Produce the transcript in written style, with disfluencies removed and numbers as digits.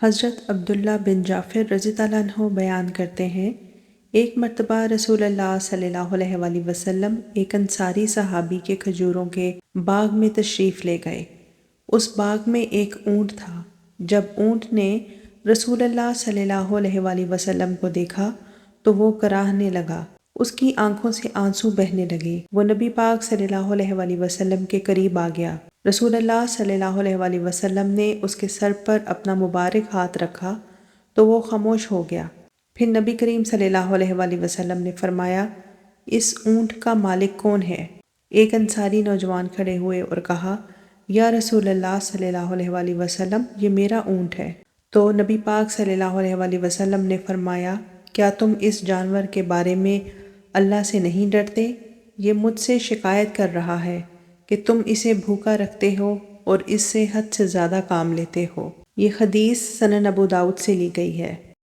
حضرت عبداللہ بن جعفر رضی اللہ عنہ بیان کرتے ہیں، ایک مرتبہ رسول اللہ صلی اللہ علیہ وآلہ وسلم ایک انصاری صحابی کے کھجوروں کے باغ میں تشریف لے گئے۔ اس باغ میں ایک اونٹ تھا۔ جب اونٹ نے رسول اللہ صلی اللہ علیہ وآلہ وسلم کو دیکھا تو وہ کراہنے لگا، اس کی آنکھوں سے آنسو بہنے لگے۔ وہ نبی پاک صلی اللہ علیہ وآلہ وسلم کے قریب آ گیا۔ رسول اللہ صلی اللہ علیہ وآلہ وسلم نے اس کے سر پر اپنا مبارک ہاتھ رکھا تو وہ خاموش ہو گیا۔ پھر نبی کریم صلی اللہ علیہ وآلہ وسلم نے فرمایا، اس اونٹ کا مالک کون ہے؟ ایک انصاری نوجوان کھڑے ہوئے اور کہا، یا رسول اللہ صلی اللہ علیہ وآلہ وسلم، یہ میرا اونٹ ہے۔ تو نبی پاک صلی اللہ علیہ وآلہ وسلم نے فرمایا، کیا تم اس جانور کے بارے میں اللہ سے نہیں ڈرتے؟ یہ مجھ سے شکایت کر رہا ہے کہ تم اسے بھوکا رکھتے ہو اور اس سے حد سے زیادہ کام لیتے ہو۔ یہ حدیث سنن ابو داؤد سے لی گئی ہے۔